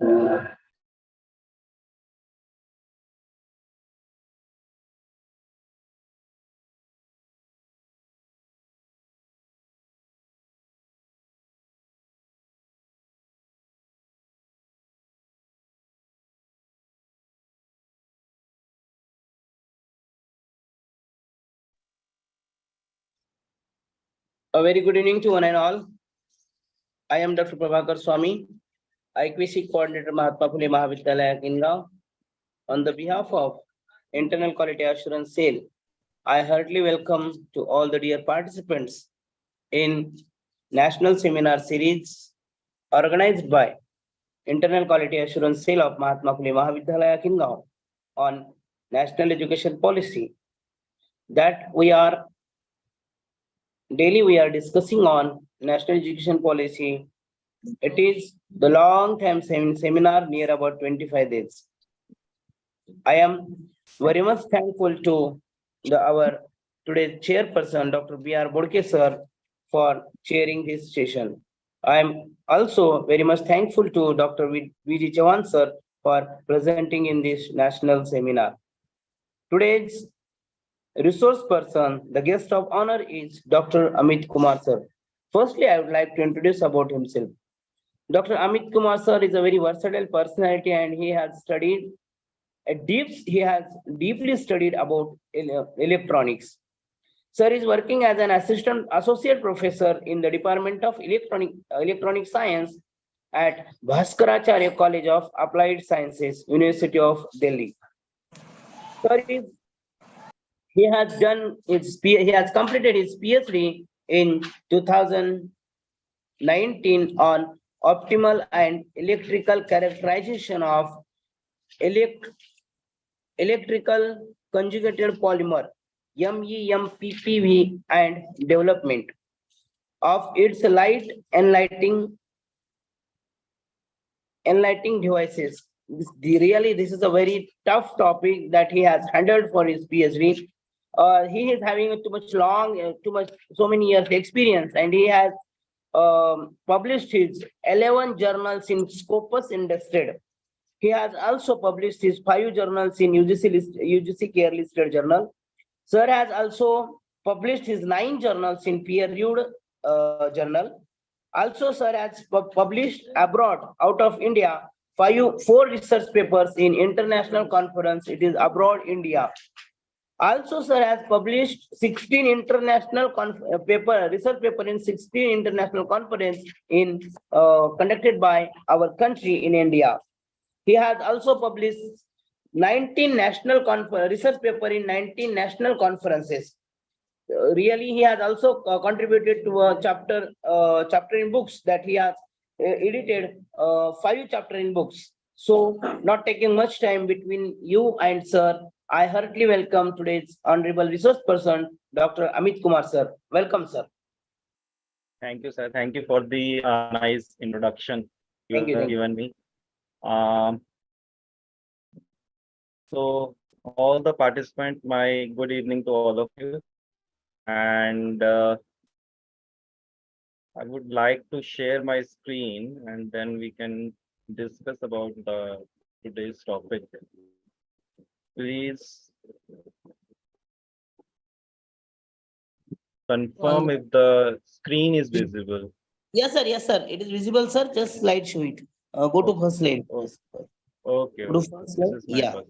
A very good evening to one and all. I am Dr. Prabhakar Swami, IQC Coordinator Mahatma Phule Mahavidyalaya, Kingaon. On the behalf of Internal Quality Assurance Cell, I heartily welcome to all the dear participants in National Seminar Series organized by Internal Quality Assurance Cell of Mahatma Phule Mahavidyalaya, Kingaon on National Education Policy that we are discussing on National Education Policy. It is the long-term seminar near about 25 days. I am very much thankful to our today's chairperson, Dr. B.R. Bodke sir, for chairing this session. I am also very much thankful to Dr. V.G. Chavan sir for presenting in this national seminar. Today's resource person, the guest of honor is Dr. Amit Kumar sir. Firstly, I would like to introduce about himself. Dr. Amit Kumar sir is a very versatile personality and he has deeply studied about electronics. Sir is working as an associate professor in the Department of Electronic Science at Bhaskaracharya College of Applied Sciences, University of Delhi. Sir he has completed his PhD in 2019 on optimal and electrical characterization of electrical conjugated polymer MEMPPV and development of its enlightening devices. This is a very tough topic that he has handled for his PhD. He is having so many years experience, and he has published his 11 journals in Scopus Industry. He has also published his 5 journals in UGC Care Listed Journal. Sir has also published his 9 journals in peer-reviewed journal. Also, sir has published abroad, out of India, 4 research papers in international conference. It is abroad India. Also, sir has published 16 international research paper in 16 international conference conducted by our country in India. He has also published 19 national research paper in 19 national conferences. Really, he has also contributed to a chapter in books that he has edited 5 chapter in books. So, not taking much time between you and sir, I heartily welcome today's honorable resource person, Dr. Amit Kumar sir. Welcome, sir. Thank you, sir. Thank you for the nice introduction you have given me. So, all the participants, my good evening to all of you. And I would like to share my screen and then we can discuss about today's topic. Please confirm if the screen is visible. Yes, sir. Yes, sir. It is visible, sir. Just slide show it. Go to first slide. Okay. Go to first slide. Yeah,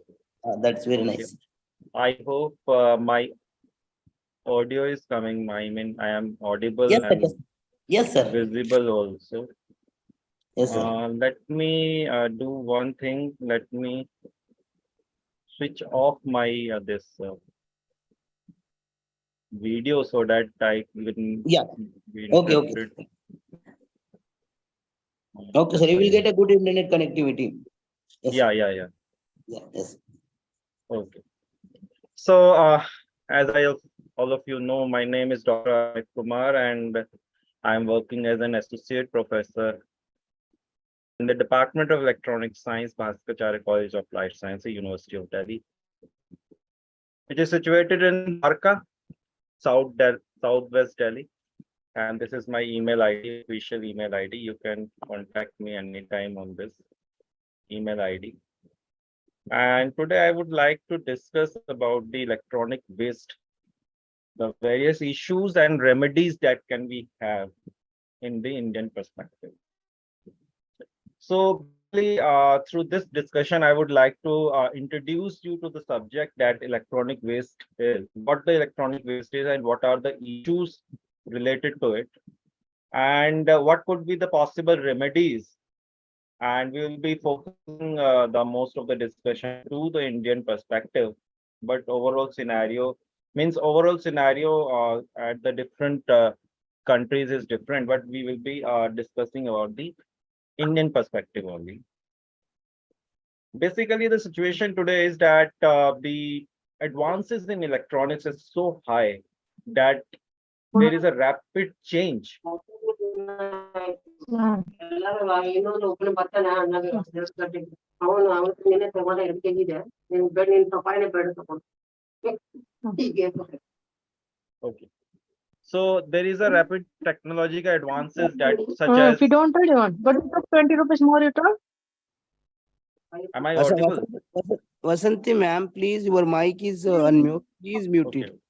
that's very nice. I hope my audio is coming. I mean, I am audible and yes, sir. Visible also. Yes, sir. Let me do one thing. Let me switch off my this video so that I can. Yeah. Okay. Okay, sir. You will get a good internet connectivity. Yes, yeah. Yes. Okay. So, as all of you know, my name is Dr. Amit Kumar, and I am working as an associate professor in the Department of Electronic Science, Bhaskaracharya College of Applied Science, University of Delhi. It is situated in Dwarka, Southwest Delhi. And this is my email ID, official email ID. You can contact me anytime on this. email ID. And today I would like to discuss about the electronic waste, the various issues and remedies that can we have in the Indian perspective. So basically, through this discussion, I would like to introduce you to the subject that electronic waste is, what the electronic waste is, and what are the issues related to it, and what could be the possible remedies. And we will be focusing the most of the discussion to the Indian perspective, but overall scenario at the different countries is different, but we will be discussing about the Indian perspective only. Basically, the situation today is that the advances in electronics is so high that there is a rapid change. Okay. So there is a rapid technological advances that such If you as, don't tell, you want. But you took 20 rupees more, you told? am I audible? Vasanti ma'am, please, your mic is unmute. Please mute Okay. it.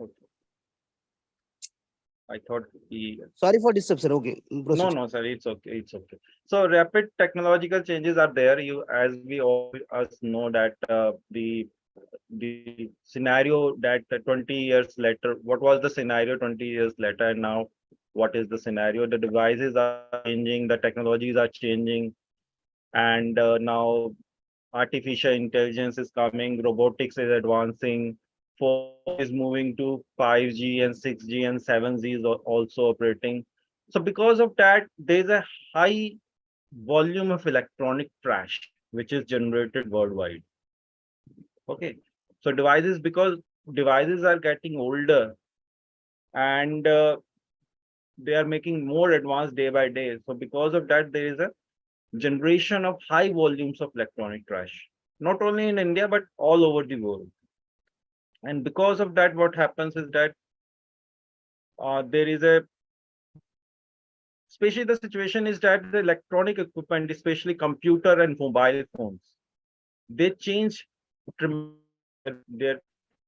Okay. I thought he Sorry for disruption. Okay, proceed. no, sir, it's okay. It's okay. So rapid technological changes are there. As we all us know that the scenario that 20 years later, what was the scenario 20 years later, and now what is the scenario? The devices are changing, the technologies are changing, and now artificial intelligence is coming, robotics is advancing, 4G is moving to 5G and 6G and 7G is also operating. So because of that, there's a high volume of electronic trash which is generated worldwide. Okay. So because devices are getting older and they are making more advanced day by day. So because of that, there is a generation of high volumes of electronic trash, not only in India, but all over the world. And because of that, what happens is that there is a, especially the situation is that the electronic equipment, especially computer and mobile phones, they change their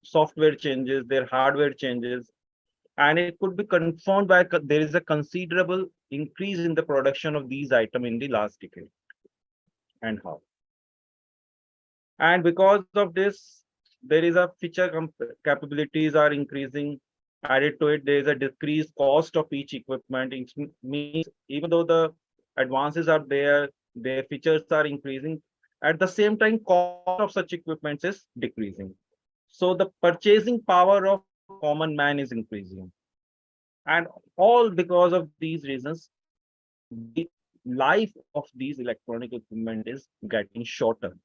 software changes, their hardware changes, and it could be confirmed by there is a considerable increase in the production of these items in the last decade and how. And because of this, there is a capabilities are increasing. Added to it, there is a decreased cost of each equipment. It means even though the advances are there, their features are increasing. At the same time, cost of such equipment is decreasing. So the purchasing power of common man is increasing. And all because of these reasons, the life of these electronic equipment is getting shorter.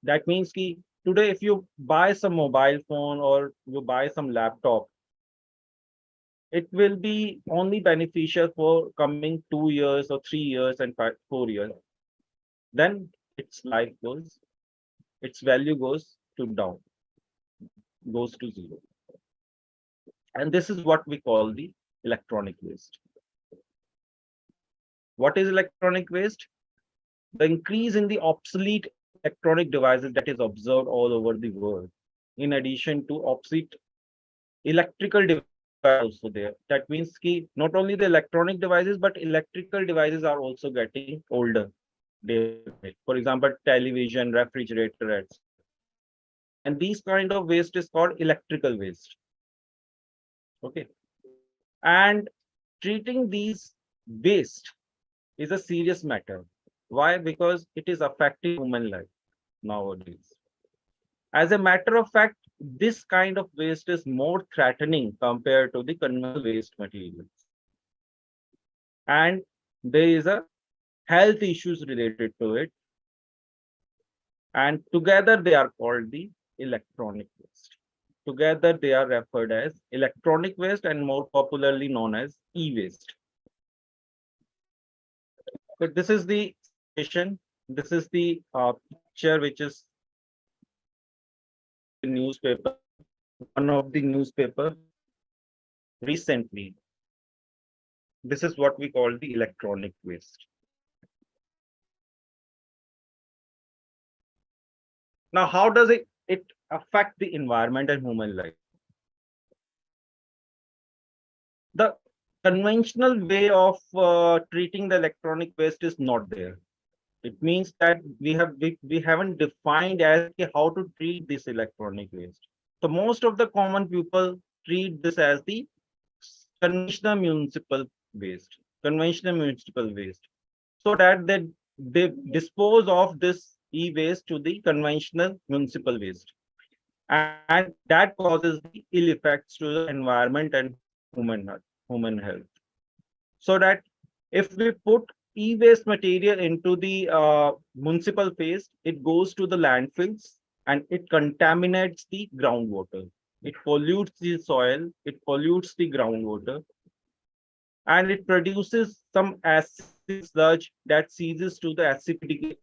That means ki today, if you buy some mobile phone or you buy some laptop, it will be only beneficial for coming 2 years or 3 years and 4 years. Then its life goes, its value goes to down, goes to zero. And this is what we call the electronic waste. What is electronic waste? The increase in the obsolete electronic devices that is observed all over the world, in addition to obsolete electrical devices also there. That means ki not only the electronic devices, but electrical devices are also getting older day by day. For example, television, refrigerator, etc. And these kind of waste is called electrical waste. Okay. And treating these waste is a serious matter. Why? Because it is affecting human life nowadays. As a matter of fact, this kind of waste is more threatening compared to the conventional waste materials. And there is a health issues related to it. And together they are called the electronic waste. Together they are referred as electronic waste and more popularly known as e-waste. But this is the situation. This is the picture which is the newspaper, one of the newspaper recently. This is what we call the electronic waste. Now, how does it affect the environment and human life? The conventional way of treating the electronic waste is not there. It means that we haven't defined as how to treat this electronic waste. So most of the common people treat this as the conventional municipal waste, conventional municipal waste, so that they dispose of this e-waste to the conventional municipal waste, and that causes the ill effects to the environment and human health. So that if we put e-waste material into the municipal waste, it goes to the landfills and it contaminates the groundwater. It pollutes the soil, it pollutes the groundwater, and it produces some acid sludge that ceases to the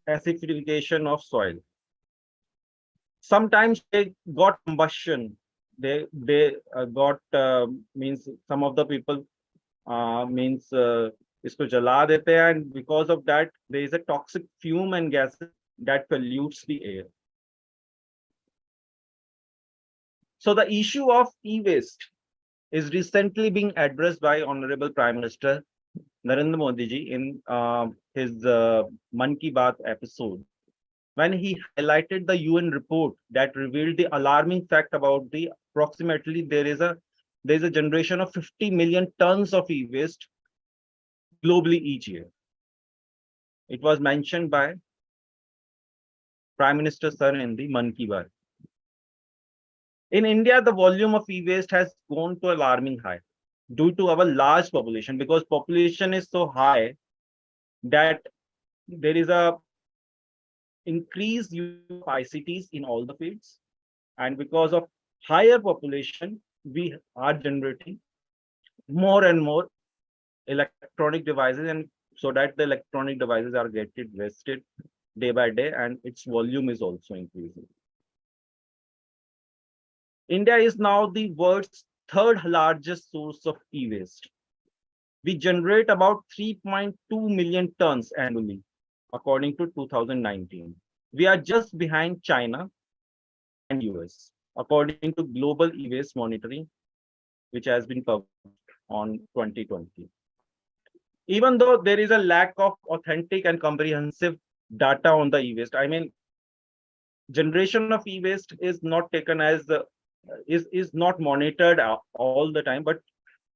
acidification of soil. Sometimes they got combustion. They got means some of the people means इसको जला देते हैं, and because of that there is a toxic fume and gases that pollutes the air. So the issue of e-waste is recently being addressed by Honorable Prime Minister Narendra Modi ji in his Man Ki Baat episode, when he highlighted the UN report that revealed the alarming fact about the approximately there is a generation of 50 million tons of e-waste globally each year. It was mentioned by Prime Minister Sir in the Man Ki Baat. In India, the volume of e-waste has gone to alarming high due to our large population, because population is so high that there is a increased use of ICTs in all the fields, and because of higher population, we are generating more and more electronic devices, and so that the electronic devices are getting wasted day by day, and its volume is also increasing. India is now the world's third largest source of e-waste. We generate about 3.2 million tons annually, according to 2019. We are just behind China and US, according to Global E-Waste Monitoring, which has been published on 2020. Even though there is a lack of authentic and comprehensive data on the e-waste, I mean, generation of e-waste is not taken as is not monitored all the time, but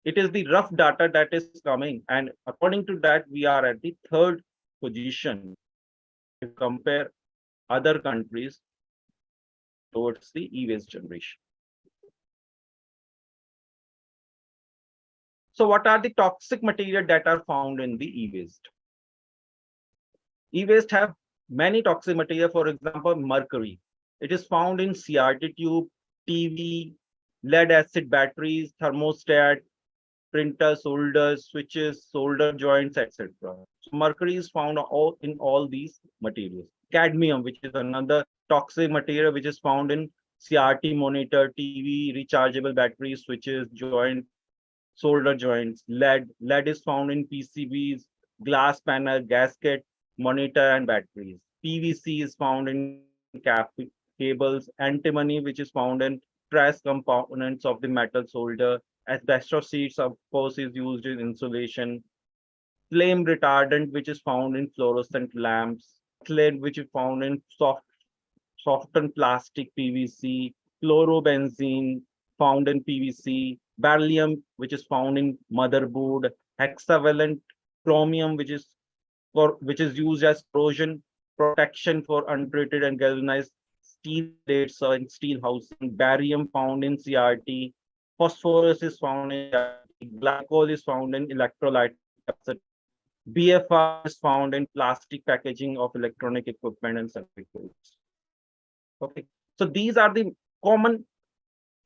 it is the rough data that is coming, and according to that, we are at the third position if you compare other countries towards the e-waste generation. So what are the toxic material that are found in the e-waste? E-waste have many toxic material. For example, mercury. It is found in CRT tube, TV, lead acid batteries, thermostat, printer, solders, switches, solder joints, etc. So mercury is found in all these materials. Cadmium, which is another toxic material, which is found in CRT monitor, TV, rechargeable batteries, switches, joint, solder joints. Lead is found in PCBs, glass panel, gasket, monitor, and batteries. PVC is found in cables. Antimony, which is found in trace components of the metal solder. Asbestos sheets, of course, is used in insulation. Flame retardant, which is found in fluorescent lamps. Ethylene, which is found in softened plastic PVC. Chlorobenzene, found in PVC. Beryllium, which is found in motherboard. Hexavalent chromium, which is used as corrosion protection for untreated and galvanized steel plates and steel housing. Barium found in CRT. Phosphorus is found in CRT. Glycol is found in electrolyte capacitors. BFR is found in plastic packaging of electronic equipment and circuits. Okay, so these are the common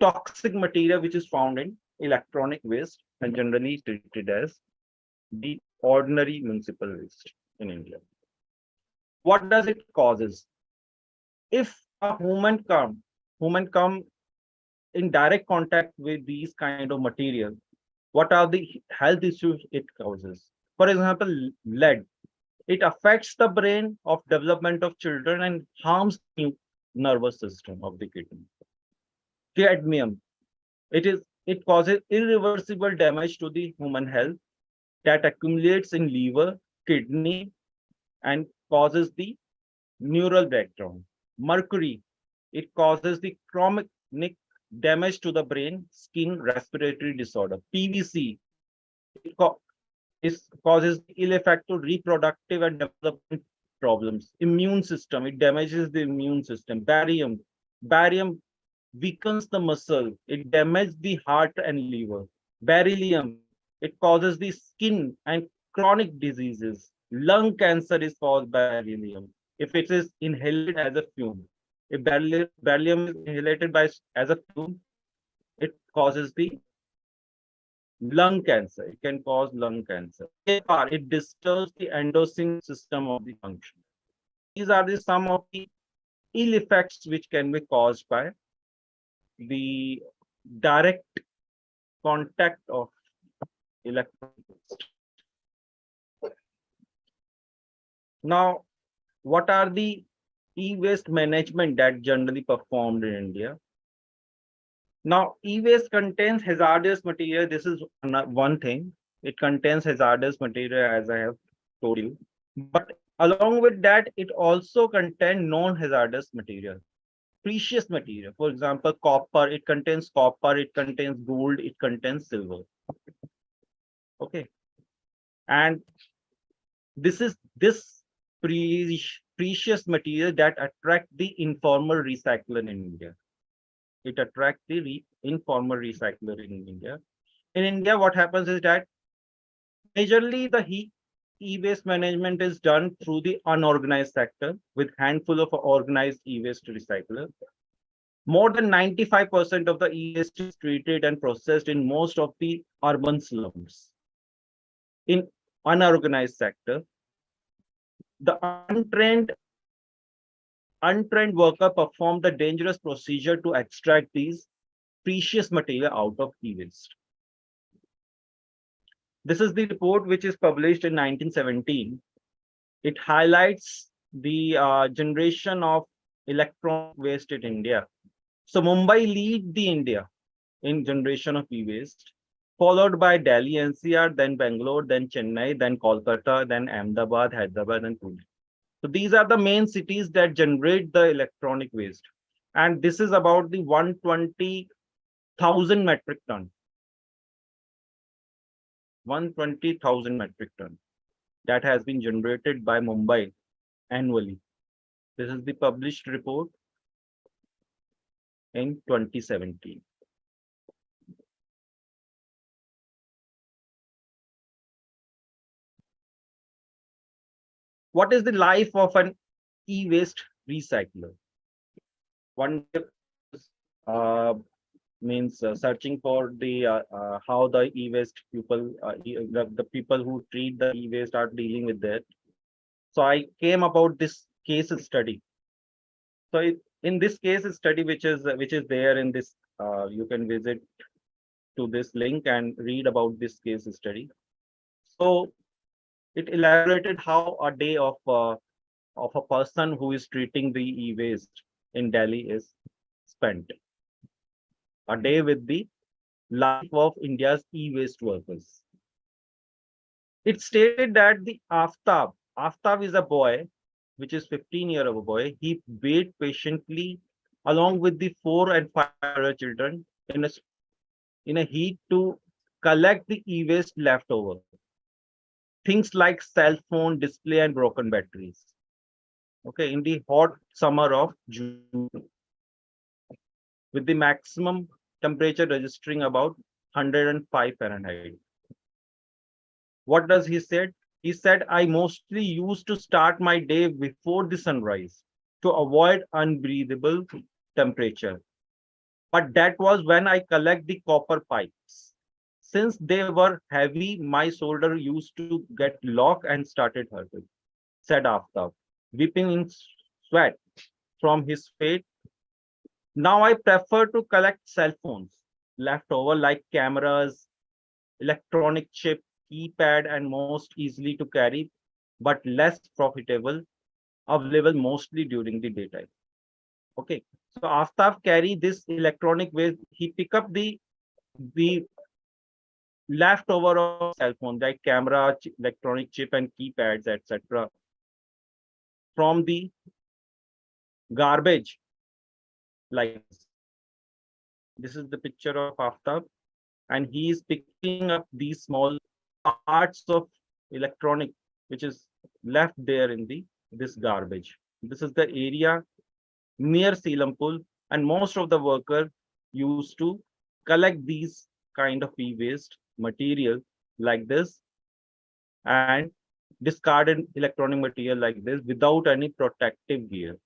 toxic material which is found in electronic waste and generally treated as the ordinary municipal waste in India. What does it causes? If a human come in direct contact with these kind of material, What are the health issues it causes? For example, lead. It affects the brain of development of children and harms the nervous system of the kidney. Cadmium. It causes irreversible damage to the human health that accumulates in liver, kidney, and causes the neural breakdown. Mercury. It causes the chronic damage to the brain, skin, respiratory disorder. PVC. It causes ill effect to reproductive and development problems. Immune system. It damages the immune system. Barium. Barium weakens the muscle. It damages the heart and liver. Beryllium. It causes the skin and chronic diseases. Lung cancer is caused by beryllium if it is inhaled as a fume. If beryllium is inhaled as a fume, it causes the lung cancer. It can cause lung cancer. AFR, it disturbs the endocrine system of the function. These are some of the ill effects which can be caused by the direct contact of electronic waste. Now, what are the e-waste management that generally performed in India? Now, e-waste contains hazardous material. This is one thing. It contains hazardous material, as I have told you. But along with that, it also contains non-hazardous material, precious material. For example, copper. It contains copper. It contains gold. It contains silver. Okay, and this is this precious material that attract the informal recycler in India. It attracts the informal recycler in India. In India, what happens is that majorly the e-waste management is done through the unorganized sector with handful of organized e-waste recyclers. More than 95% of the e-waste is treated and processed in most of the urban slums. In unorganized sector, the untrained worker perform the dangerous procedure to extract these precious material out of e-waste. This is the report which is published in 1917. It highlights the generation of electronic waste in India. So Mumbai lead the India in generation of e-waste, followed by Delhi, NCR, then Bangalore, then Chennai, then Kolkata, then Ahmedabad, Hyderabad, and Pune. So these are the main cities that generate the electronic waste. And this is about the 120,000 metric ton. 120,000 metric ton that has been generated by Mumbai annually. This is the published report in 2017. What is the life of an e-waste recycler? One means searching for the how the e-waste people, the people who treat the e-waste are dealing with that. So I came about this case study. So in this case study, which is there in this, you can visit to this link and read about this case study. So it elaborated how a day of a person who is treating the e-waste in Delhi is spent. A day with the life of India's e-waste workers. It stated that the Aftab is a boy, which is 15-year-old boy. He wait patiently along with the 4 and 5-year-old children in a heat to collect the e-waste leftover. Things like cell phone display and broken batteries. Okay, in the hot summer of June, with the maximum temperature registering about 105 Fahrenheit. What does he said? He said, I mostly used to start my day before the sunrise to avoid unbreathable temperature. But that was when I collect the copper pipes. Since they were heavy, my shoulder used to get locked and started hurting, said Aftab, weeping in sweat from his fate. Now I prefer to collect cell phones left over like cameras, electronic chip, keypad, and most easily to carry, but less profitable, available mostly during the daytime. Okay, so Aftab carry this electronic waste. He pick up the leftover of cell phone, like camera, electronic chip, and keypads, etc., from the garbage like this. This is the picture of Aftab, and he is picking up these small parts of electronic which is left there in this garbage. This is the area near Selampur, and most of the worker used to collect these kind of e-waste material like this and discarded electronic material like this without any protective gear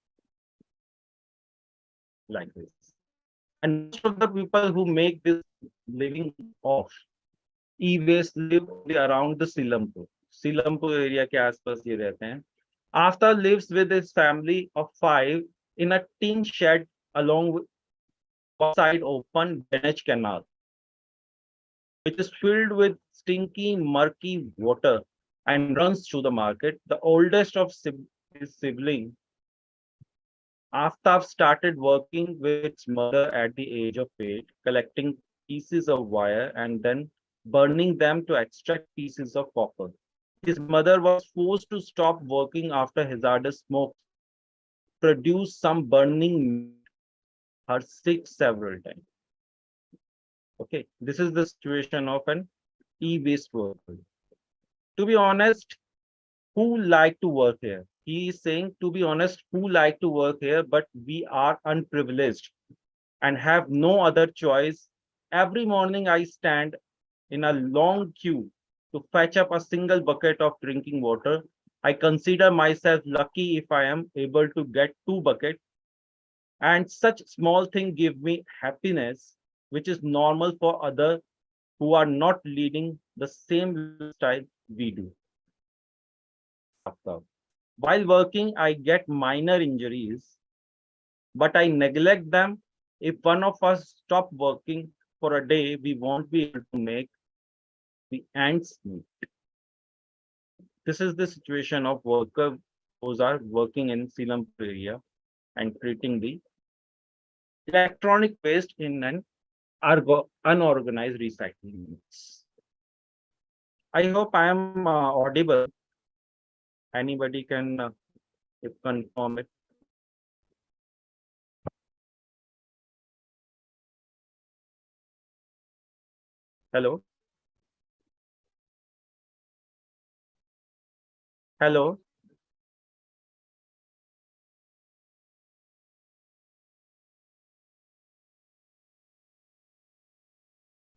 like this. And most of the people who make this living off e-waste live only around the Selampur. Selampur area के आसपास ये रहते हैं. After lives with his family of 5 in a tin shed along with outside open drainage canal, which is filled with stinky, murky water and runs through the market. The oldest of his siblings, Aftab started working with its mother at the age of 8, collecting pieces of wire and then burning them to extract pieces of copper. His mother was forced to stop working after hazardous smoke produced some burning her sick several times. Okay, this is the situation of an e-waste worker. To be honest, who like to work here? He is saying, to be honest, who like to work here, but we are unprivileged and have no other choice. Every morning I stand in a long queue to fetch up a single bucket of drinking water. I consider myself lucky if I am able to get 2 buckets, and such small thing give me happiness, which is normal for others who are not leading the same lifestyle we do. While working, I get minor injuries, but I neglect them. If one of us stop working for a day, we won't be able to make the ends meet. This is the situation of workers who are working in Selampur area and treating the electronic waste in an unorganized recycling units. I hope I am audible. Anybody can confirm it. Hello. Hello.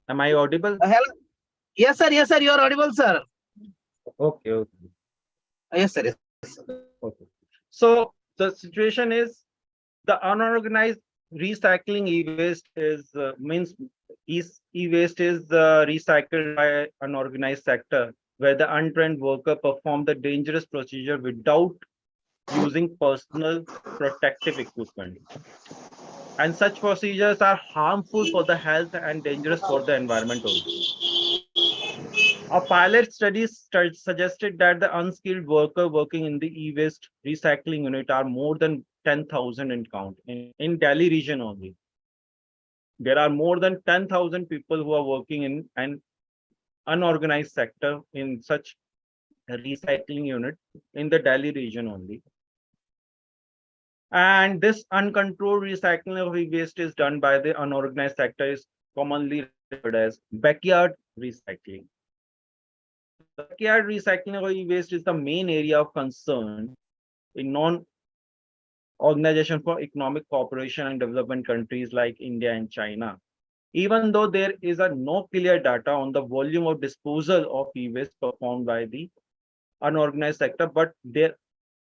Am I audible? Hello. Yes, sir. Yes, sir. You are audible, sir. Okay. Okay. Yes, sir. Yes. Okay. So the situation is the unorganized recycling e-waste is means e-waste is recycled by unorganized sector where the untrained worker perform the dangerous procedure without using personal protective equipment. And such procedures are harmful for the health and dangerous for the environment also. A pilot study suggested that the unskilled worker working in the e-waste recycling unit are more than 10,000 in count in Delhi region only. There are more than 10,000 people who are working in an unorganized sector in such recycling unit in the Delhi region only. And this uncontrolled recycling of e-waste is done by the unorganized sector is commonly referred as backyard recycling. Backyard recycling of e-waste is the main area of concern in non-organization for economic cooperation and development countries like India and China. Even though there is no clear data on the volume of disposal of e-waste performed by the unorganized sector, but there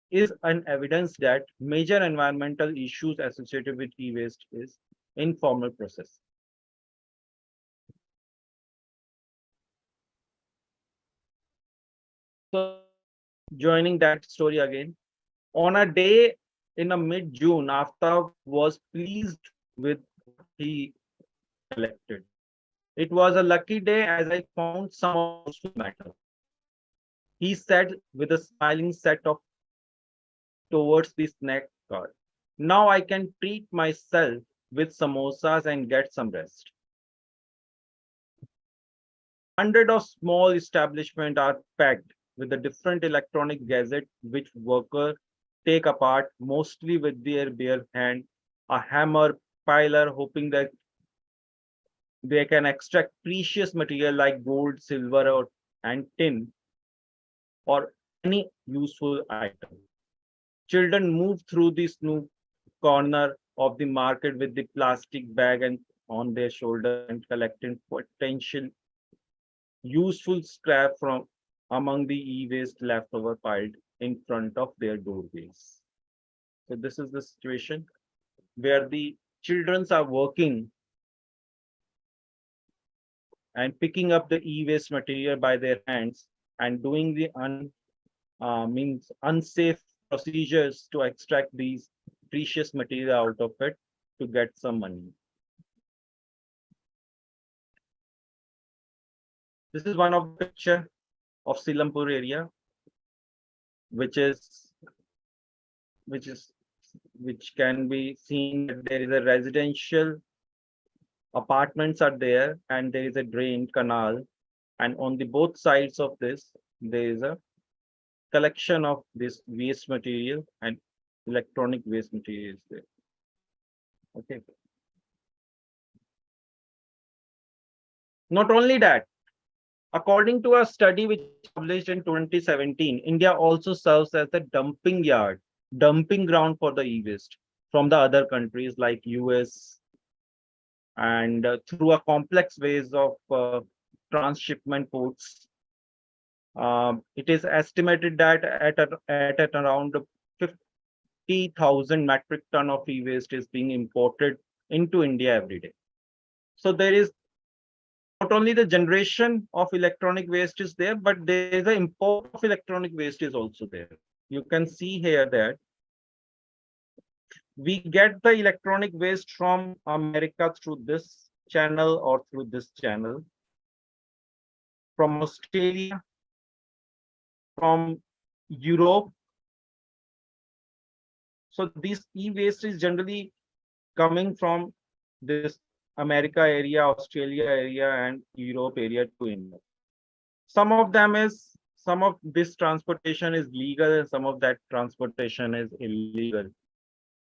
is an evidence that major environmental issues associated with e-waste is informal process. So joining that story again, on a day in a mid-June, Aftab was pleased with what he collected. It was a lucky day as I found some of useful matter. He said with a smiling set of towards the snack cart. Now I can treat myself with samosas and get some rest. Hundreds of small establishments are packed with the different electronic gadgets which workers take apart mostly with their bare hand, a hammer, piler, hoping that they can extract precious material like gold, silver, and tin or any useful item. Children move through this new corner of the market with the plastic bag and on their shoulder and collecting potential useful scrap from among the e-waste leftover piled in front of their doorways. So this is the situation where the children are working and picking up the e-waste material by their hands and doing the means unsafe procedures to extract these precious material out of it to get some money. This is one of the picture of Silampur area, which is which is which can be seen that there is a residential apartments are there and there is a drain canal, and on the both sides of this there is a collection of this waste material and electronic waste materials there. Okay. Not only that, according to a study which was published in 2017, India also serves as the dumping yard, dumping ground for the e-waste from the other countries like US, and through a complex ways of transshipment ports. It is estimated that at around 50,000 metric ton of e-waste is being imported into India every day. So there is not only the generation of electronic waste is there, but there is an import of electronic waste is also there. You can see here that we get the electronic waste from America through this channel or through this channel, from Australia, from Europe. So this e-waste is generally coming from this America area, Australia area, and Europe area to India. Some of this transportation is legal and some of that transportation is illegal.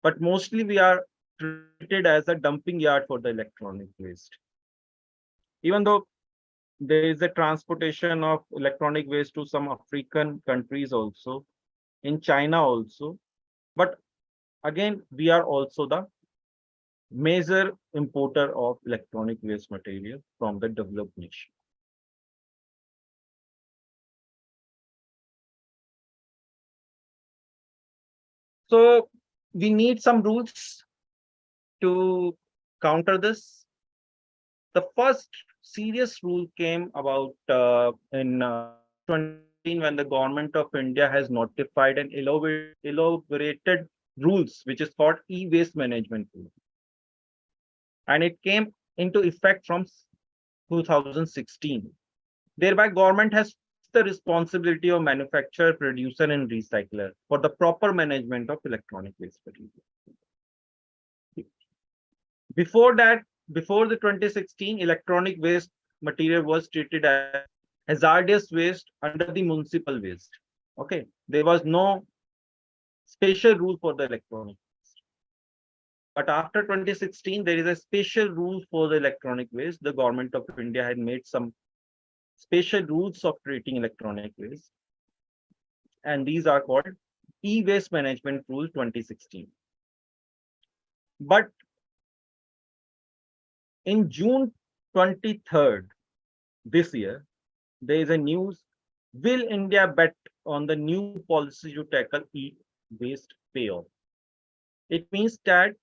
But mostly we are treated as a dumping yard for the electronic waste. Even though there is a transportation of electronic waste to some African countries also, in China also, but again, we are also the major importer of electronic waste material from the developed nation. So we need some rules to counter this. The first serious rule came about in 2017 when the government of India has notified an elaborated rules, which is called e-waste management rule. And it came into effect from 2016. Thereby, government has the responsibility of manufacturer, producer, and recycler for the proper management of electronic waste material. Before that, before the 2016, electronic waste material was treated as hazardous waste under the municipal waste. Okay, there was no special rule for the electronic waste. But after 2016, there is a special rule for the electronic waste. The government of India had made some special rules of treating electronic waste. And these are called e-waste management rule 2016. But in June 23rd this year, there is a news, will India bet on the new policy to tackle e-waste payoff? It means that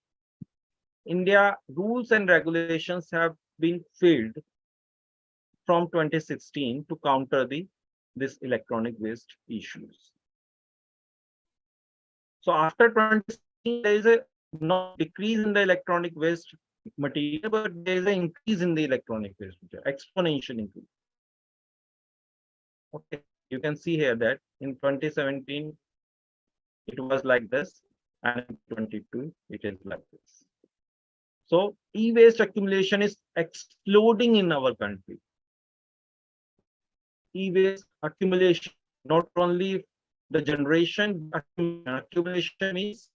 India rules and regulations have been failed from 2016 to counter this electronic waste issues. So after 2016, there is a not decrease in the electronic waste material, but there is an increase in the electronic waste material, exponential increase. Okay, you can see here that in 2017 it was like this, and in 22 it is like this. So e-waste accumulation is exploding in our country. E-waste accumulation, not only the generation, accumulation means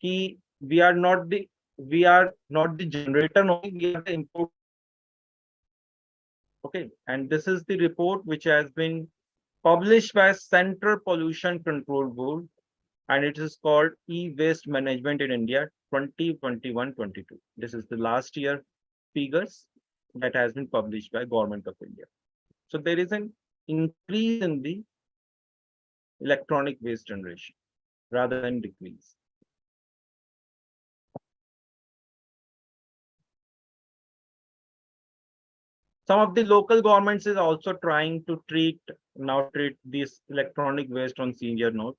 we are not the generator only, we are the import. Okay, and this is the report which has been published by Central Pollution Control Board, and it is called E-Waste Management in India 2021-22. This is the last year figures that has been published by Government of India. So there is an increase in the electronic waste generation rather than decrease. Some of the local governments is also trying to treat this electronic waste on senior note.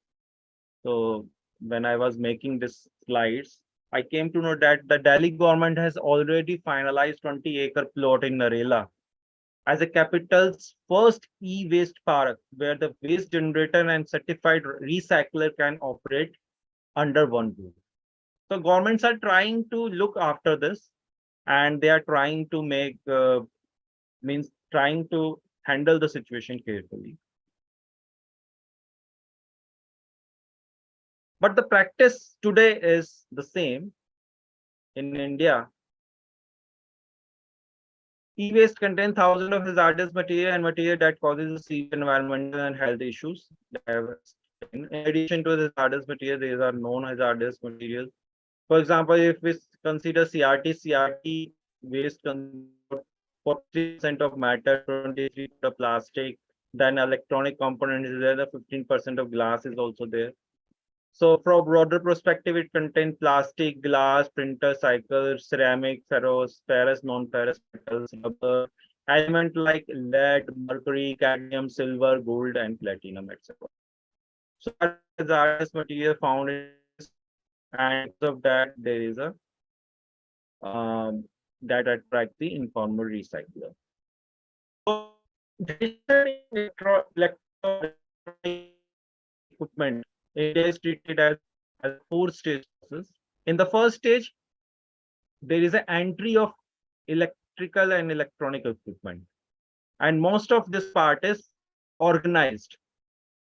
So when I was making this slides, I came to know that the Delhi government has already finalized 20-acre plot in Narela as a capital's first e-waste park, where the waste generator and certified recycler can operate under one roof. So governments are trying to look after this, and they are trying to make trying to handle the situation carefully. But the practice today is the same in India. E-waste contains thousands of hazardous material and material that causes severe environmental and health issues. In addition to the hazardous material, there are non-hazardous materials. For example, if we consider CRT waste 40% of matter, 23% of plastic, then electronic component is there, the 15% of glass is also there. So from a broader perspective, it contains plastic, glass, printer, cycle, ceramic, ferrous, non-ferrous metals, rubber, element like lead, mercury, cadmium, silver, gold, and platinum, etc. So hazardous material found in this, and because of that, there is a that attract the informal recycler. So equipment, it is treated as 4-stage process. In the first stage, there is an entry of electrical and electronic equipment, and most of this part is organized.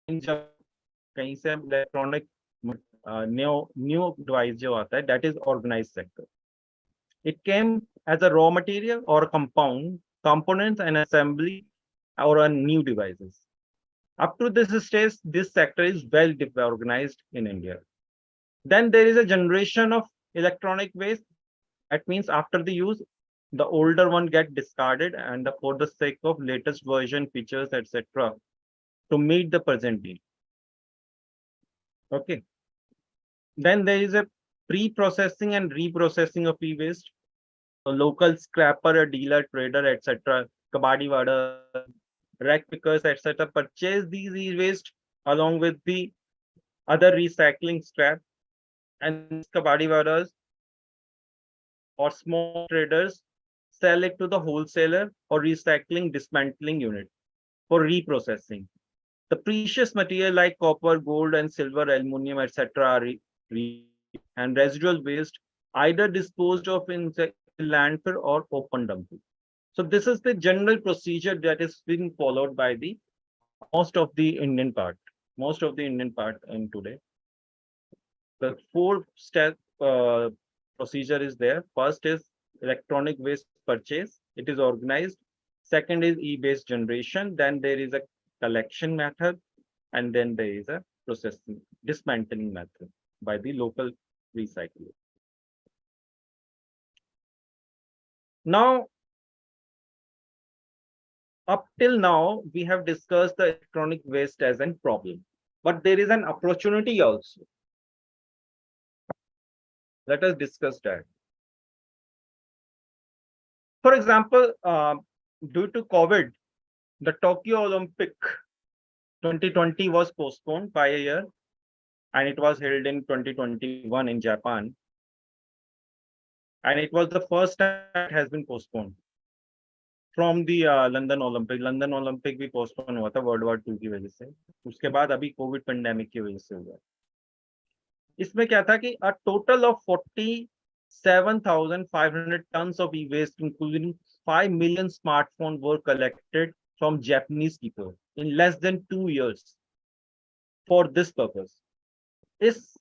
In कहीं से electronic new device जो आता है, that is organized sector. It came as a raw material or components and assembly or a new devices. Up to this stage, this sector is well organized in India. Then there is a generation of electronic waste. That means after the use, the older one get discarded, and for the sake of latest version, features, etc., to meet the present need. Okay. Then there is a pre-processing and reprocessing of e-waste. So local scrapper, a dealer, trader, etc., kabadi wada, rack pickers, etc., purchase these e-waste along with the other recycling scrap, and kabadi wadas or small traders sell it to the wholesaler or recycling dismantling unit for reprocessing. The precious material like copper, gold, and silver, aluminum, etc., are and residual waste either disposed of in the landfill or open dumping. So this is the general procedure that is being followed by the most of the Indian part in today. The 4-step procedure is there. First is electronic waste purchase. It is organized. Second is e-waste generation. Then there is a collection method, and then there is a processing, dismantling method by the local recycler. Now, up till now, we have discussed the electronic waste as a problem, but there is an opportunity also. Let us discuss that. For example, due to COVID, the Tokyo Olympic 2020 was postponed by a year, and it was held in 2021 in Japan. and it was the first time it has been postponed from the London Olympic. London Olympic भी postpone हुआ था World War II की वजह से, उसके बाद अभी Covid pandemic की वजह से हुआ। इसमें क्या था कि a total of 47,500 tons of e-waste, including 5 million smartphones, were collected from Japanese people in less than 2 years for this purpose. इस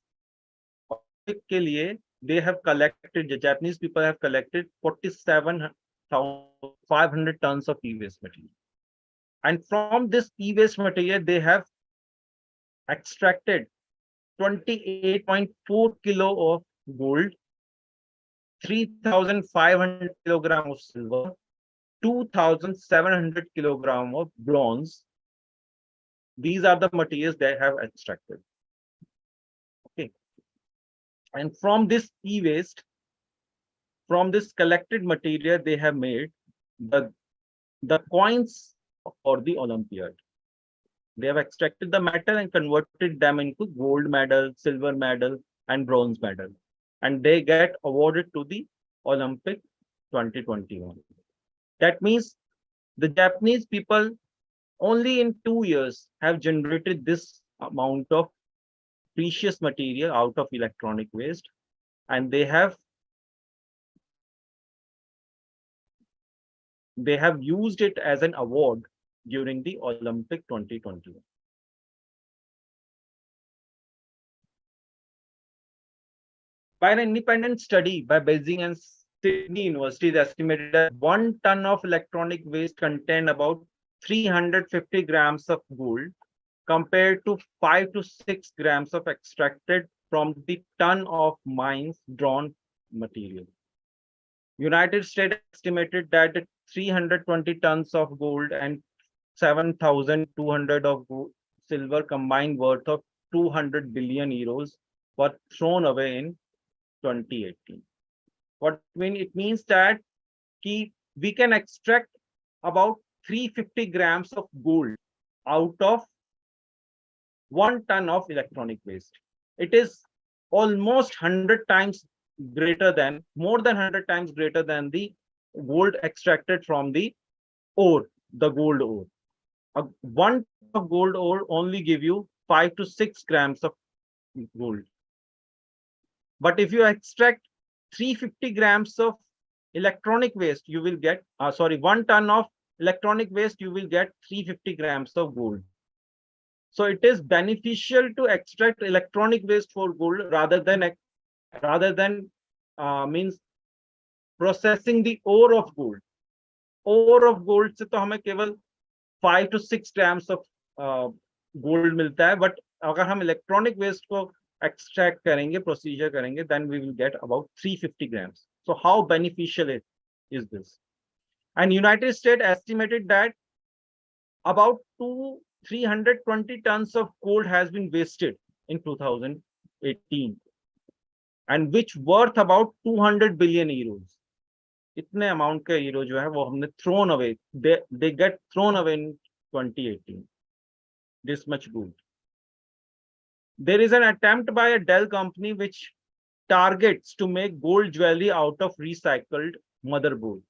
के लिए they have collected, the Japanese people have collected 47,500 tons of e-waste material. And from this e-waste material, they have extracted 28.4 kilo of gold, 3,500 kilogram of silver, 2,700 kilogram of bronze. These are the materials they have extracted. Okay. And from this e-waste, from this collected material, they have made the coins for the Olympiad. They have extracted the metal and converted them into gold medal, silver medal, and bronze medal. And they get awarded to the Olympic 2021. That means the Japanese people only in 2 years have generated this amount of precious material out of electronic waste, and they have used it as an award during the Olympic 2021. By an independent study by Beijing and Sydney University, it estimated that 1 ton of electronic waste contained about 350 grams of gold, compared to 5 to 6 grams of extracted from the ton of mines drawn material. United States estimated that 320 tons of gold and 7,200 of silver combined worth of 200 billion euros were thrown away in 2018. What it means that we can extract about 350 grams of gold out of 1 ton of electronic waste. It is almost 100 times greater than, more than 100 times greater than the gold extracted from the ore, the gold ore. 1 of gold ore only give you 5 to 6 grams of gold. But if you extract 350 grams of electronic waste, you will get, 1 ton of electronic waste, you will get 350 grams of gold. So it is beneficial to extract electronic waste for gold rather than means processing the ore of gold. Ore of gold से तो हमें केवल 5 to 6 grams of gold मिलता है, but अगर हम electronic waste को extract करेंगे, procedure करेंगे, then we will get about 350 grams. So how beneficial is this? And United States estimated that about 320 tons of gold has been wasted in 2018, and which worth about 200 billion euros. इतने amount का euro जो है वो हमने thrown away. They get thrown away in 2018. This much gold. There is an attempt by a Dell company which targets to make gold jewelry out of recycled motherboard.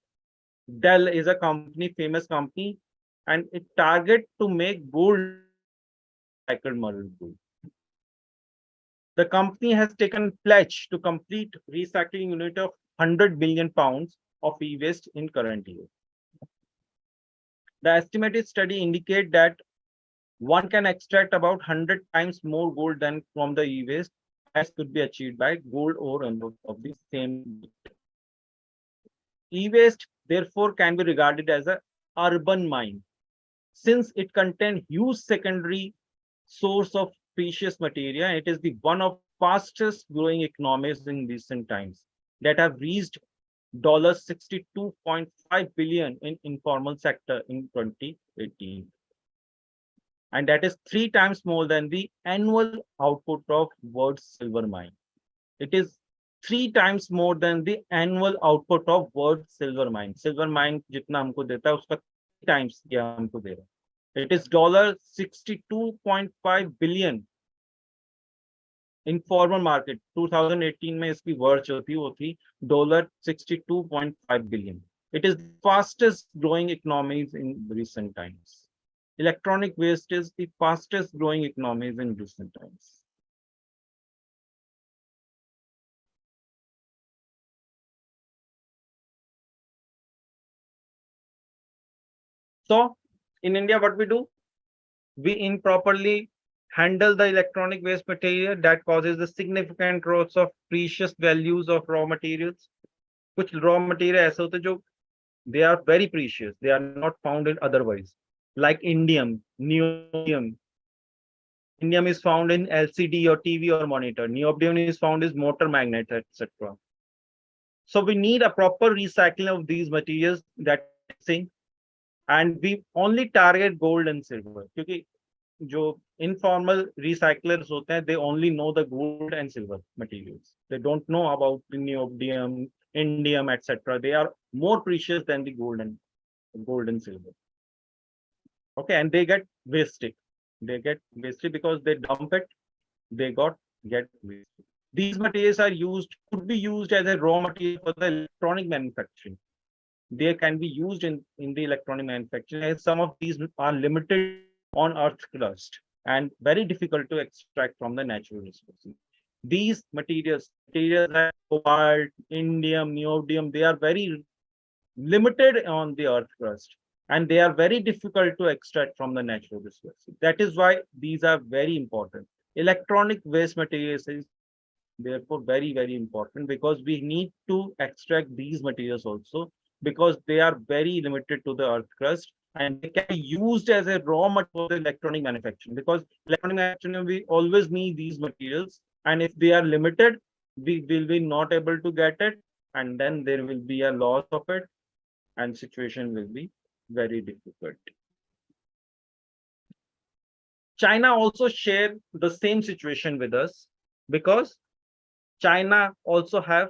Dell is a company, famous company, and it targets to make gold recycled motherboard. The company has taken pledge to complete recycling unit of 100 billion pounds of e-waste in current year. The estimated study indicate that one can extract about 100 times more gold than from the e-waste as could be achieved by gold ore of the same. E-waste therefore can be regarded as an urban mine, since it contains huge secondary source of precious material. It is the one of fastest growing economies in recent times that have reached $62.5 billion in informal sector in 2018. And that is 3 times more than the annual output of world's silver mine. It is 3 times more than the annual output of world's silver mine. Silver mine जितना हमको देता है उसका 3 times ये हमको दे रहा है. It is $62.5 billion informal market 2018 में इसकी वर्थ जो थी वो थी $62.5 billion. It is the fastest growing economies in recent times. Electronic waste is the fastest growing economies in recent times. So in India, what we do? We improperly handle the electronic waste material that causes the significant growth of precious values of raw materials. कुछ raw material ऐसे होते हैं जो they are very precious. They are not found in otherwise. Like indium, neodymium. Indium is found in LCD or TV or monitor. Neodymium is found in motor magnets, etc. So we need a proper recycling of these materials that saying, and we only target gold and silver. क्योंकि जो informal recyclers होते हैं, they only know the gold and silver materials. They don't know about the neodymium, indium, etc. They are more precious than the gold and silver. Okay, and they get wasted. They get wasted because they dump it. They get wasted. These materials are used, could be used as a raw material for the electronic manufacturing. They can be used in the electronic manufacturing, as some of these are limited on earth crust and very difficult to extract from the natural resources. These materials like cobalt, indium, neodymium, they are very limited on the earth crust and they are very difficult to extract from the natural resources. That is why these are very important. Electronic waste materials is therefore very important because we need to extract these materials also because they are very limited to the earth crust and they can be used as a raw material for the electronic manufacturing, because electronic manufacturing we always need these materials, and if they are limited we will be not able to get it, and then there will be a loss of it and situation will be very difficult. China also share the same situation with us because China also have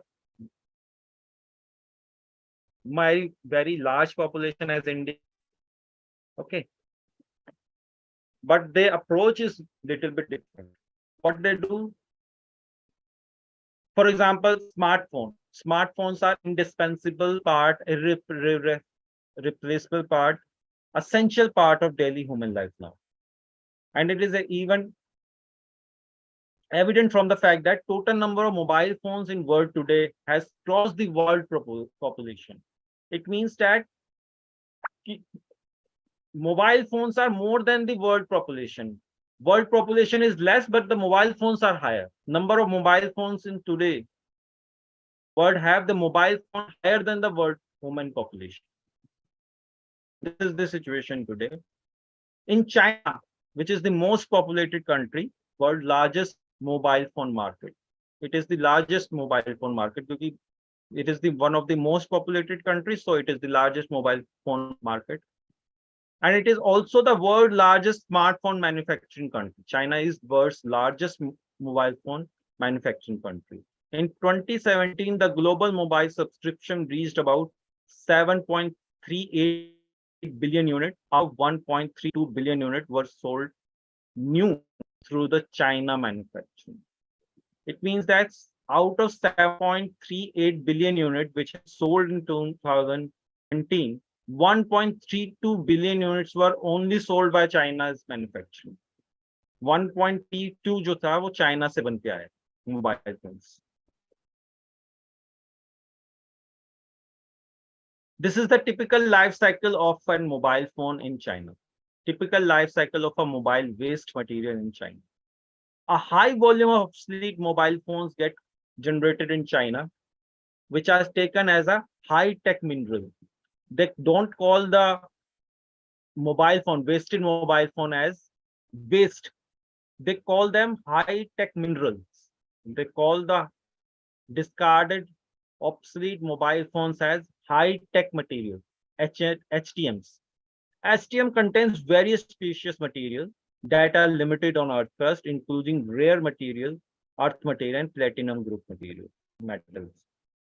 very large population as India. Okay. But their approach is little bit different. What they do, for example, smartphone. Smartphones are indispensable part, irreplaceable part, essential part of daily human life now. And it is even evident from the fact that total number of mobile phones in world today has crossed the world population. It means that mobile phones are more than the world population. World population is less, but the mobile phones are higher. Number of mobile phones in today world have the mobile phone higher than the world human population. This is the situation today. In China, which is the most populated country, world largest mobile phone market. It is the largest mobile phone market because it is the one of the most populated countries, so it is the largest mobile phone market. And it is also the world's largest smartphone manufacturing country. China is world's largest mobile phone manufacturing country. In 2017, the global mobile subscription reached about 7.38 billion units. Of 1.32 billion units were sold new through the China manufacturing. It means that out of 7.38 billion units which are sold in 2017, 1.32 billion units were only sold by China's manufacturing. 1.32 जो था वो China से बन के आया mobile phones. This is the typical life cycle of a mobile phone in China. Typical life cycle of a mobile waste material in China. A high volume of obsolete mobile phones get generated in China, which are taken as a high-tech mineral. They don't call the mobile phone, wasted mobile phone as waste. They call them high-tech minerals. They call the discarded obsolete mobile phones as high-tech material, HTMs. HTM contains various species material that are limited on earth crust, including rare material, earth material, and platinum group material metals.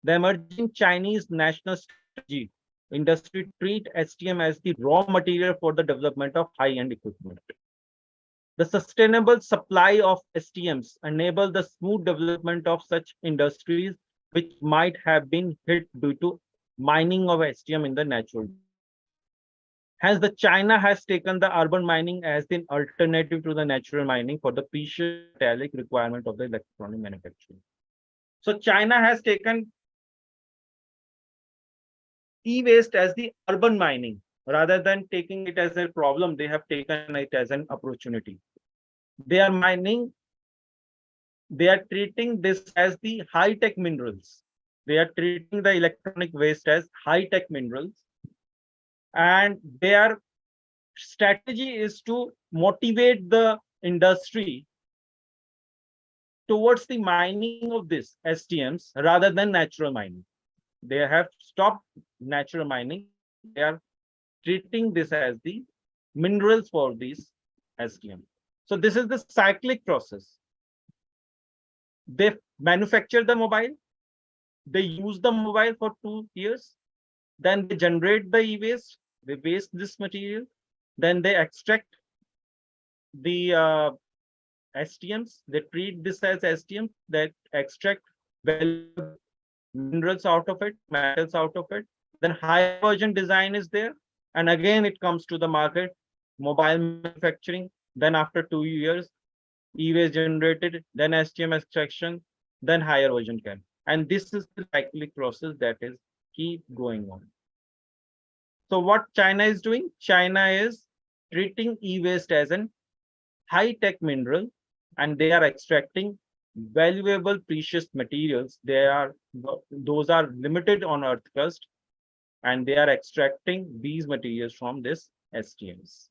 The emerging Chinese national strategy industry treat HTM as the raw material for the development of high-end equipment. The sustainable supply of STMs enable the smooth development of such industries which might have been hit due to mining of STM in the natural. Hence, the China has taken the urban mining as the alternative to the natural mining for the precious metallic requirement of the electronic manufacturing. So China has taken e-waste as the urban mining. Rather than taking it as a problem, they have taken it as an opportunity. They are mining, they are treating this as the high-tech minerals. They are treating the electronic waste as high-tech minerals. And their strategy is to motivate the industry towards the mining of this STMs rather than natural mining. They have stopped natural mining. They are treating this as the minerals for these STM. So this is the cyclic process. They manufacture the mobile, they use the mobile for 2 years, then they generate the e-waste, they waste this material, then they extract the STMs, they treat this as STM, that extract valuable minerals out of it, metals out of it. Then high version design is there. And again, it comes to the market, mobile manufacturing. Then after 2 years, e-waste generated, then STM extraction, then higher version can. And this is the cyclic process that is keep going on. So what China is doing? China is treating e-waste as an high-tech mineral, and they are extracting valuable precious materials. Those are limited on earth crust, and they are extracting these materials from this STMs.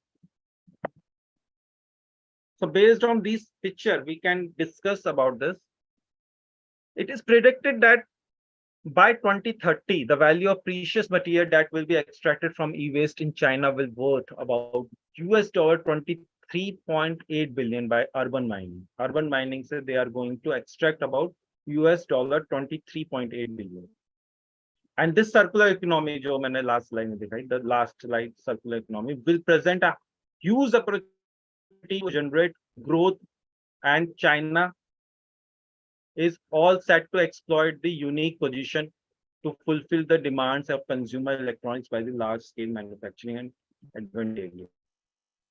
So based on this picture, we can discuss about this. It is predicted that by 2030, the value of precious material that will be extracted from e-waste in China will worth about $23.8 billion by urban mining. Urban mining said they are going to extract about $23.8 billion. And this circular economy, जो मैंने last slide में दिखाई, the last slide circular economy will present a huge opportunity to generate growth, and China is all set to exploit the unique position to fulfill the demands of consumer electronics by the large-scale manufacturing and advanced areas.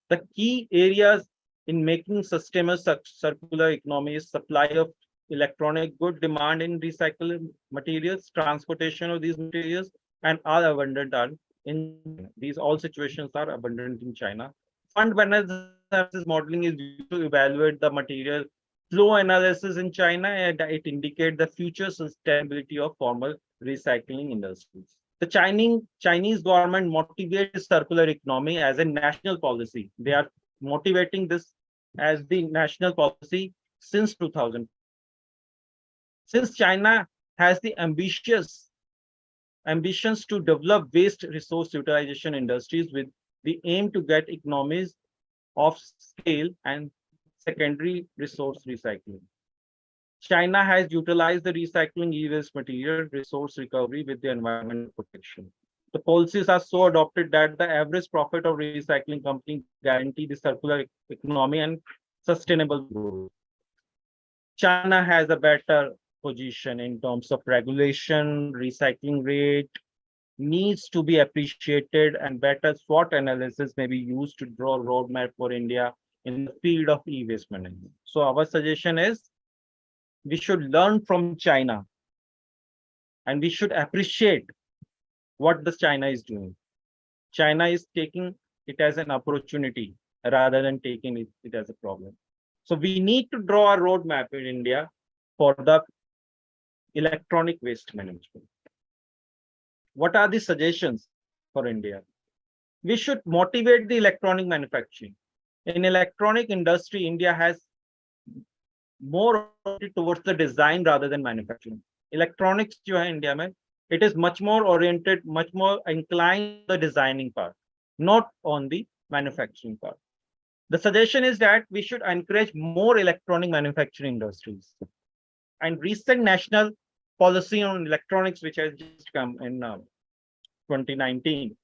The key areas in making sustainable circular economy is supply of electronic good, demand in recycled materials, transportation of these materials, and are abundant in these all situations are abundant in China. Fund analysis modeling is used to evaluate the material flow analysis in China, and it indicates the future sustainability of formal recycling industries. The Chinese government motivates circular economy as a national policy. They are motivating this as the national policy since 2000. Since China has the ambitions to develop waste resource utilization industries with the aim to get economies of scale and secondary resource recycling. China has utilized the recycling e-waste material resource recovery with the environmental protection. The policies are so adopted that the average profit of recycling companies guarantee the circular economy and sustainable growth. China has a better position in terms of regulation, recycling rate needs to be appreciated, and better SWOT analysis may be used to draw a roadmap for India in the field of e-waste management. So our suggestion is we should learn from China and we should appreciate what the China is doing. China is taking it as an opportunity rather than taking it as a problem. So we need to draw a roadmap in India for the electronic waste management. What are the suggestions for India? We should motivate the electronic manufacturing. In electronic industry, India has more towards the design rather than manufacturing. Electronics जो है India में, it is much more oriented, much more inclined the designing part, not on the manufacturing part. The suggestion is that we should encourage more electronic manufacturing industries. And recent national policy on electronics, which has just come in 2019,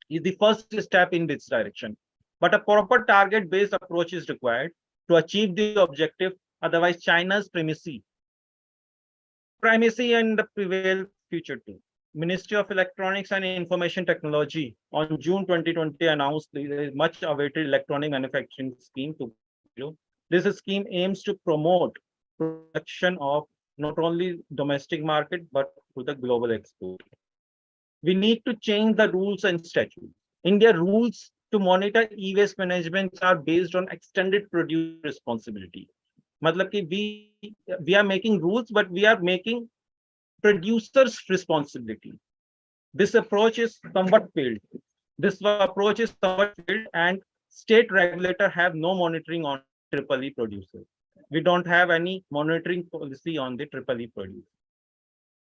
is the first step in this direction. But a proper target-based approach is required to achieve the objective. Otherwise, China's primacy and prevail future too. Ministry of Electronics and Information Technology on June 2020 announced the much awaited electronic manufacturing scheme 2.0. This scheme aims to promote production of not only domestic market but to the global export. We need to change the rules and statutes. India rules to monitor e-waste management are based on extended producer responsibility. मतलब कि we are making rules, but we are making producer's responsibility. This approach is somewhat failed. This approach is somewhat failed, and state regulator have no monitoring on triple E producer. We don't have any monitoring policy on the triple E producer.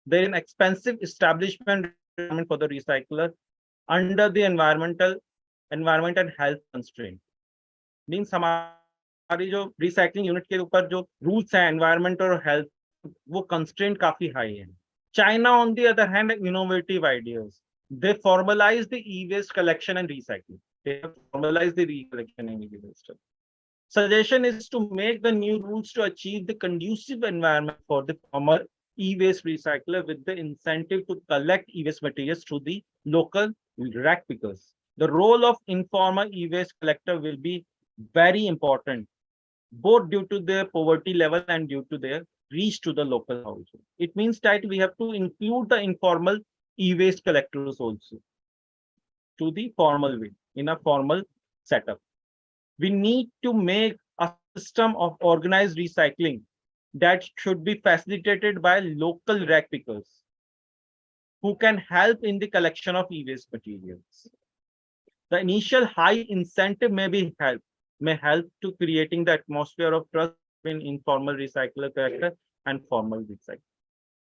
There is an expensive establishment requirement for the recycler under the environment and health constraint. Means हमारी जो recycling unit के ऊपर जो rules हैं environment और health वो constraint काफी high है. China, on the other hand, innovative ideas. They formalize the e-waste collection and recycling. They have formalized the collection and e-waste. Suggestion is to make the new rules to achieve the conducive environment for the former e-waste recycler with the incentive to collect e-waste materials through the local rack pickers. The role of informal e-waste collector will be very important, both due to their poverty level and due to their reach to the local household. It means that we have to include the informal e-waste collectors also to the formal way, in a formal setup. We need to make a system of organized recycling that should be facilitated by local rack pickers who can help in the collection of e-waste materials. The initial high incentive may help to creating the atmosphere of trust between informal recycler collector and formal recycler.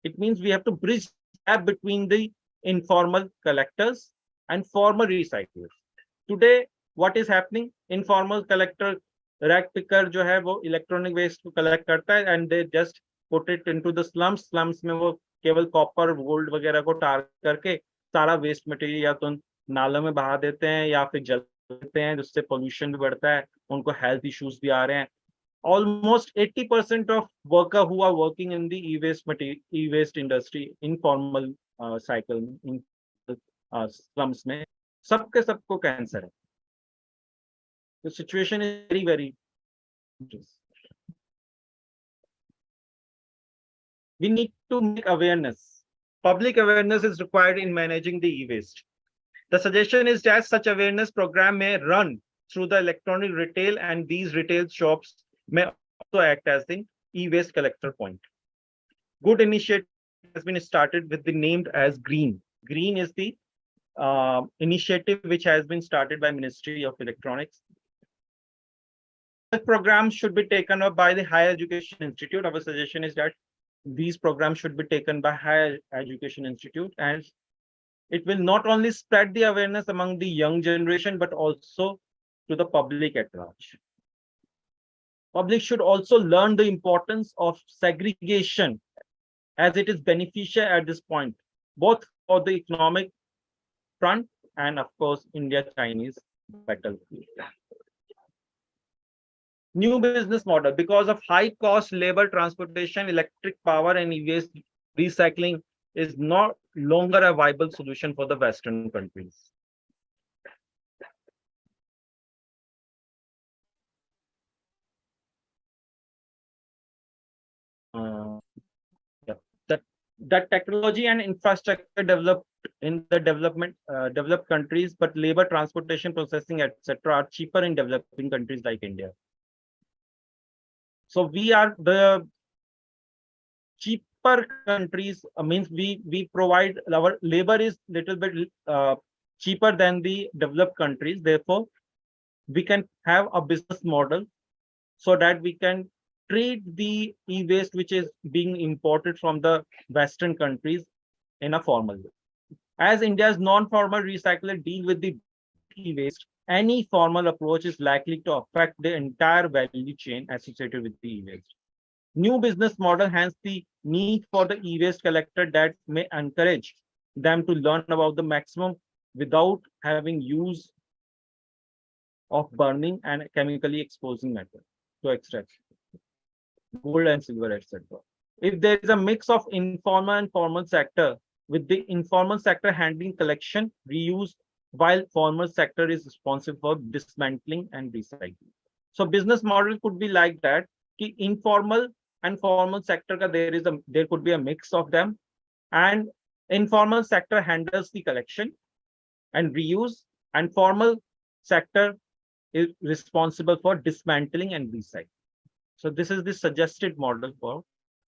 It means we have to bridge the gap between the informal collectors and formal recyclers. Today, what is happening? Informal collector rack picker जो है वो electronic waste को collect करता है and they just put it into the slums. Slums में वो केवल copper, gold वगैरह को target करके सारा waste material या तो नालों में बहा देते हैं या फिर जल देते हैं, जिससे pollution भी बढ़ता है, उनको health issues भी आ रहे हैं. Almost 80% of workers who are working in the e-waste industry, informal cycle, in slums में, सबके सबको cancer है. The situation is very, very dangerous. We need to make awareness. Public awareness is required in managing the e-waste. The suggestion is that such awareness program may run through the electronic retail, and these retail shops may also act as the e-waste collector point. Good initiative has been started with the named as Green. Green is the initiative which has been started by Ministry of Electronics. Such programs should be taken up by the higher education institute. Our suggestion is that these programs should be taken by higher education institute, and it will not only spread the awareness among the young generation, but also to the public at large. Public should also learn the importance of segregation, as it is beneficial at this point, both for the economic front and of course India-Chinese battlefield. New business model. Because of high cost labor, transportation, electric power, and e-waste, recycling is no longer a viable solution for the Western countries. That technology and infrastructure developed in the developed countries, but labor, transportation, processing, etc., are cheaper in developing countries like India. So we are the cheaper countries, means we provide, our labor is little bit cheaper than the developed countries. Therefore, we can have a business model so that we can treat the e-waste which is being imported from the Western countries in a formal way. As India's non-formal recycler deal with the e-waste, any formal approach is likely to affect the entire value chain associated with the e-waste. New business model hence the need for the e-waste collector that may encourage them to learn about the maximum without having used of burning and chemically exposing metal to extract gold and silver, etc. If there is a mix of informal and formal sector, with the informal sector handling collection, reuse, while formal sector is responsible for dismantling and recycling. So business model could be like that. Ki informal and formal sector ka there could be a mix of them, and informal sector handles the collection and reuse, and formal sector is responsible for dismantling and recycling. So this is the suggested model for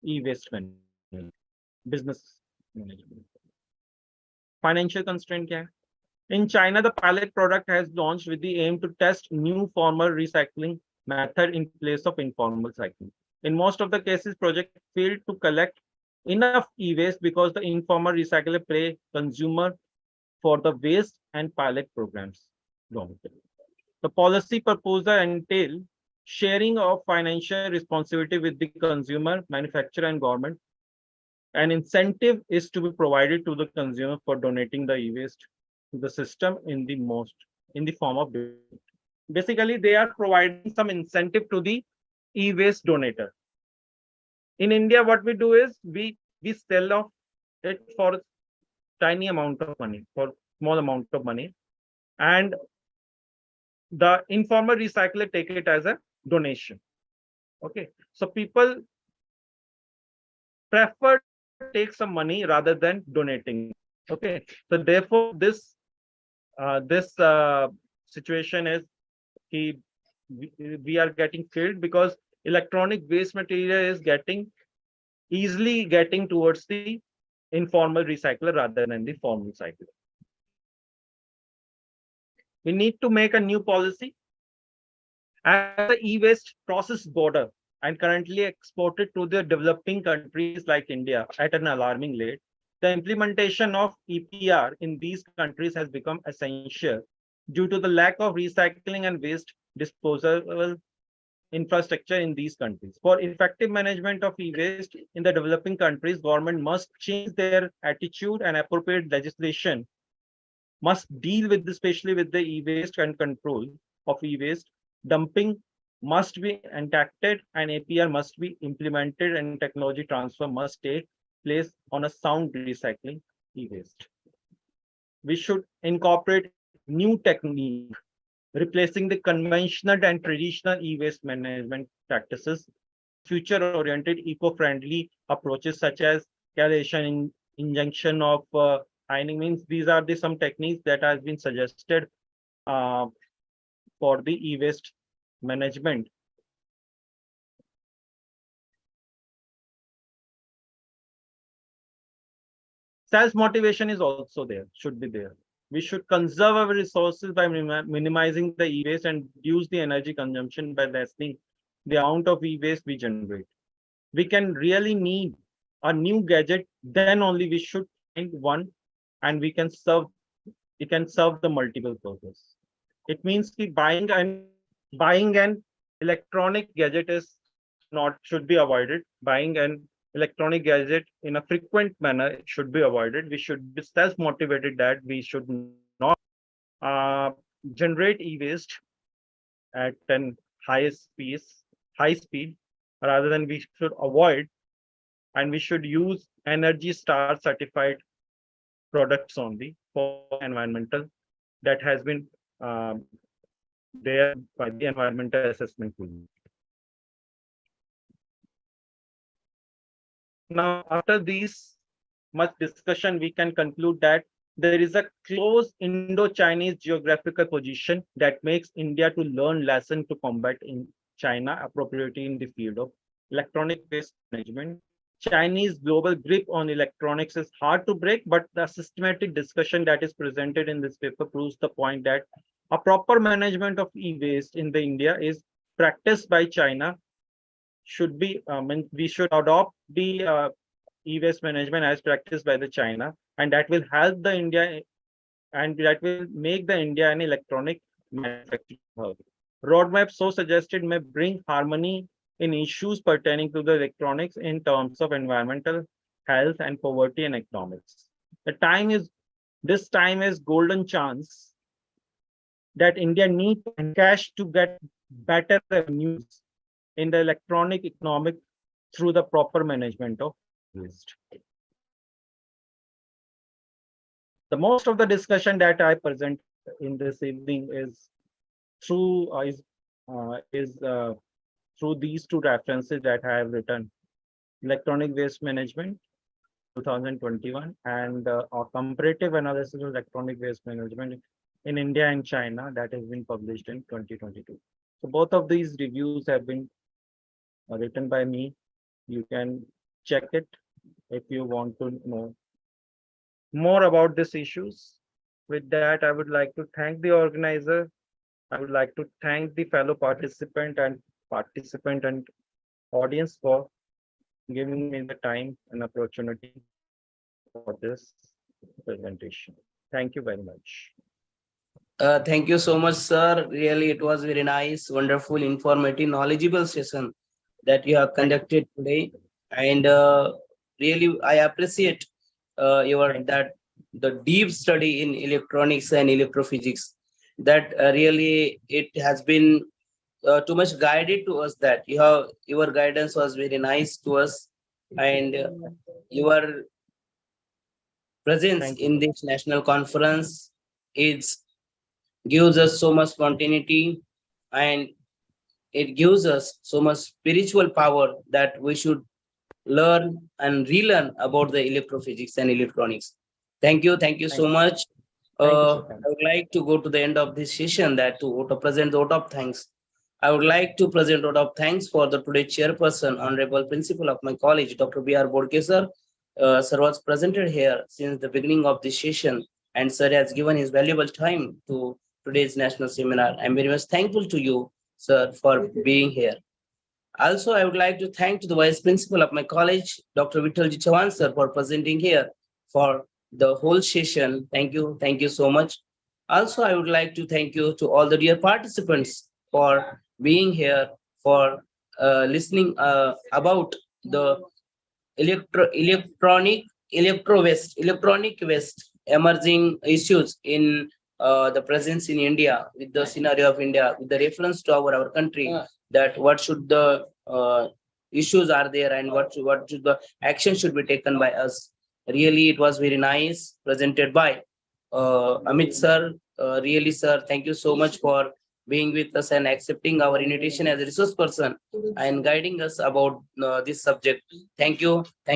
e-waste management, business management. Financial constraint kya hai? In China, the pilot product has launched with the aim to test new formal recycling method in place of informal cycling. In most of the cases, project failed to collect enough e-waste because the informal recycler pay consumer for the waste and pilot programs. The policy proposal entail sharing of financial responsibility with the consumer, manufacturer, and government. An incentive is to be provided to the consumer for donating the e-waste to the system in the form of donation. Basically, they are providing some incentive to the e-waste donator. In India, what we do is we sell off it for tiny amount of money, for small amount of money, and the informal recycler take it as a donation. Okay, so people prefer to take some money rather than donating. Okay, so therefore this situation is we, we are getting filled because electronic waste material is easily getting towards the informal recycler rather than the formal recycler. We need to make a new policy. As the e-waste crosses border and currently exported to the developing countries like India at an alarming rate, the implementation of EPR in these countries has become essential due to the lack of recycling and waste disposal infrastructure in these countries. For effective management of e-waste in the developing countries, government must change their attitude, and appropriate legislation must deal with, especially with the e-waste and control of e-waste. Dumping must be enacted, and APR must be implemented, and technology transfer must take place on a sound recycling e-waste. We should incorporate new technique, replacing the conventional and traditional e-waste management practices, future-oriented, eco-friendly approaches such as calibration, injection of ironing. Means these are the some techniques that has been suggested uh, for the e-waste management. Self-motivation is also there, should be there. We should conserve our resources by minimizing the e-waste and reduce the energy consumption by lessening the amount of e-waste we generate. We can really need a new gadget, then only we should find one, and we can serve the multiple purpose. It means that buying an electronic gadget is not should be avoided. Buying an electronic gadget in a frequent manner should be avoided. We should be self-motivated that we should not uh, generate e-waste at an high speed, rather than we should avoid, and we should use Energy Star certified products only for environmental that has been there by the environmental assessment tool. Now, after these much discussion, we can conclude that there is a close Indo-Chinese geographical position that makes India to learn lesson to combat in China appropriately in the field of electronic waste management. Chinese global grip on electronics is hard to break, but the systematic discussion that is presented in this paper proves the point that a proper management of e-waste in the India is practiced by China. Should be we should adopt the e-waste management as practiced by the China, and that will help the India, and that will make the India an electronic manufacturing hub. Roadmap so suggested may bring harmony in issues pertaining to the electronics in terms of environmental, health, and poverty and economics. This time is golden chance that India needs to encash to get better revenues in the electronic economic through the proper management of waste. The most of the discussion that I present in this evening is through through these two references that I have written: electronic waste management 2021 and a comparative analysis of electronic waste management in India and China that has been published in 2022. So both of these reviews have been written by me. You can check it if you want to know more about these issues. With that, I would like to thank the organizer. I would like to thank the fellow participant and audience for giving me the time and opportunity for this presentation. Thank you very much. Thank you so much, sir. Really, it was very nice, wonderful, informative, knowledgeable session that you have conducted today. And really, I appreciate your that the deep study in electronics and electrophysics. That really it has been too much guided to us. That your guidance was very nice to us, and your presence Thank you in so much. this national conference is gives us so much spontaneity, and it gives us so much spiritual power that we should learn and relearn about the electrophysics and electronics. Thank you so Thank, much. thank you, sir. I would like to go to the end of this session that to present the vote of thanks. I would like to present vote of thanks for the today chairperson, honorable principal of my college, Dr. B.R. Bodke sir. Sir was presented here since the beginning of this session, and sir has given his valuable time to today's national seminar. I'm very much thankful to you, sir, for being here. Also, I would like to thank to the vice principal of my college, Dr. Vittalji Chavan sir, for presenting here for the whole session. Thank you so much. Also, I would like to thank you to all the dear participants for being here, for listening about the electronic waste emerging issues in the presence in India, with the scenario of India, with the reference to our country, that what should the issues are there, and what should the action should be taken by us. Really, it was very nice presented by Amit sir. Really, sir, thank you so much for being with us and accepting our invitation as a resource person and guiding us about this subject. Thank you. Thank